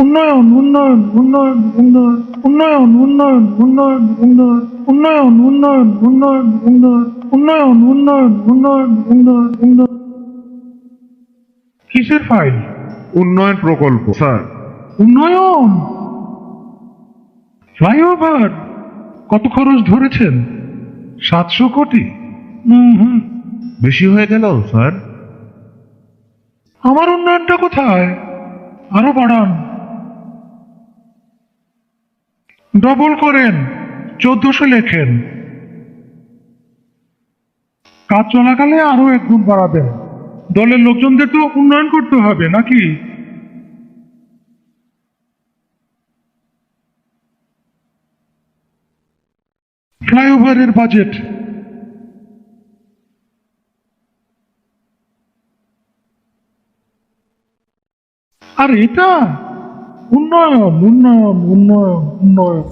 উন্নয়ন উন্নয়ন উন্নয়ন উন্নয়ন উন্নয়ন উন্নয়ন উন্নয়ন উন্নয়ন উন্নয়ন উন্নয়ন উন্নয়ন উন্নয়ন উন্নয়ন উন্নয়ন উন্নয়ন উন্নয়ন। কিসের ফাইল? উন্নয়ন প্রকল্প স্যার। উন্নয়ন ফ্লাইওভার কত খরচ ধরেছেন? 700 কোটি? হুম, বেশি হয়ে গেল স্যার। আমার উন্নয়নটা কোথায়? আরো বাড়ান, ডবল করেন, 1400 লেখেন। কাজ চলাকালে আরো 1 গুণ বাড়াবেন। দলের লোকজনদের তো উন্নয়ন করতে হবে নাকি? ফ্লাইওভারের বাজেট আর এটা উন্নয়ন উন্নয়ন উন্নয়ন উন্নয়ন।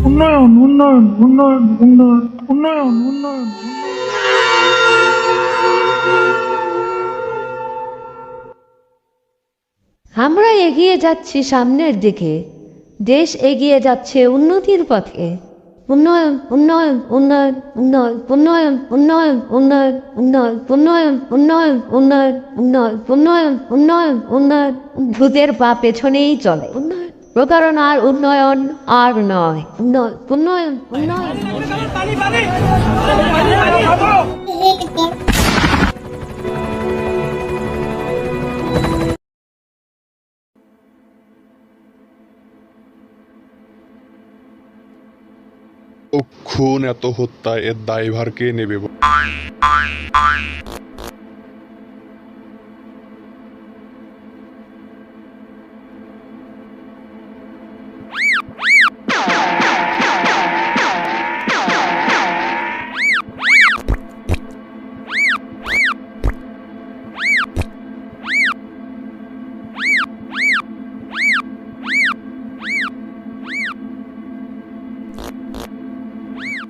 উন্নয়ন উন্নয়ন উন্নয়ন উন্নয়ন উন্নয়ন উন্নয়ন। আমরা এগিয়ে যাচ্ছি সামনের দিকে, দেশ এগিয়ে যাচ্ছে উন্নতির পথে। উন্নয়ন উন্নয়ন উন্নয়ন উন্নয়ন উন্নয়ন উন্নয়ন উন্নয়ন উন্নয়ন উন্নয়ন উন্নয়ন উন্নয়ন উন্নয়ন উন্নয়ন উন্নয়ন উন্নয়ন। ভূতের পা পেছনেই চলে। উন্নয়ন প্রতারণার উন্নয়ন আর নয়। উন্নয়ন উন্নয়ন উন্নয়ন। খুন এত হত্যা এর দায়ভার কে নেবে?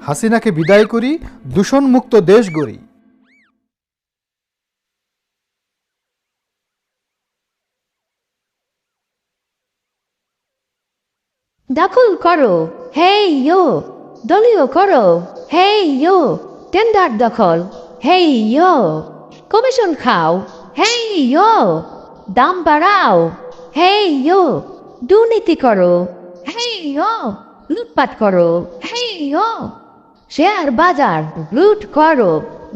হাসিনাকে বিদায় করি, দূষণমুক্ত দেশ গড়ি। দখল করো, হেই ইয়ো। দলীয় করো, হেই ইয়ো। টেন্ডার দখল, হেই ইয়ো। কমিশন খাও, হেই ইয়ো। দাম বাড়াও, হেই ইয়ো। দুর্নীতি করো, হেই ইয়ো। লুটপাট করো, হেই ইয়ো। শেয়ার বাজার লুট করো,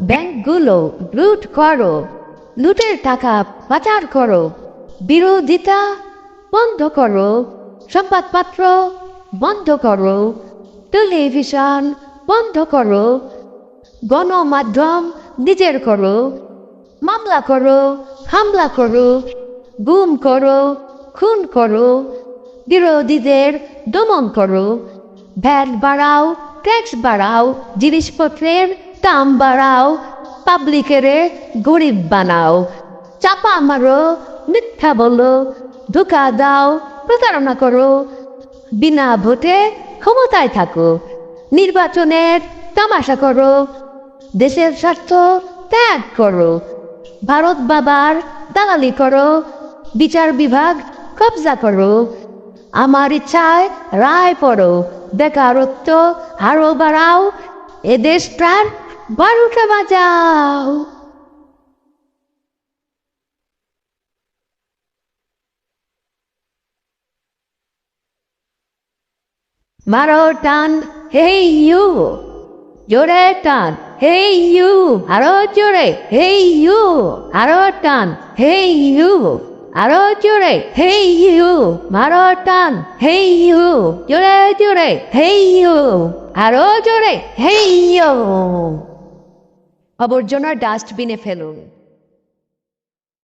ব্যাংকগুলো লুট করো। লুটের টাকা পাচার করো। বিরোধিতা বন্ধ করো। সংবাদপত্র বন্ধ করো। টেলিভিশন বন্ধ করো। গণমাধ্যম নিজের করো। মামলা করো, হামলা করো, গুম করো, খুন করো। বিরোধীদের দমন করো। ভ্যাট বাড়াও, ট্যাক্স বাড়াও, জিনিসপত্রের দাম বাড়াও, পাবলিকের গরিব বানাও। চাপা মারো, মিথ্যা বলো, ধোঁকা দাও, প্রতারণা করো। বিনা ভোটে ক্ষমতায় থাকো। নির্বাচনের তামাশা করো। দেশের স্বার্থ ত্যাগ করো। ভারত বাবার দালালি করো। বিচার বিভাগ কবজা করো। আমার ইচ্ছায় রায় পড়ো। বেকারত্ব আরো বাড়াও। এ দেশটার 12টা বাজাও। মারো টান, হেই ইউ। জোরে টান, হেই ইউ। আরো জোরে, হেই ইউ। আরো টান, হেই ইউ। আরো জোরে, হেই ইউ। মারো টান, হেই ইউ। জোরে জোরে, হেই ইউ। আরো জোরে, হেই ইউ। আবর্জনা ডাস্টবিনে ফেলুন।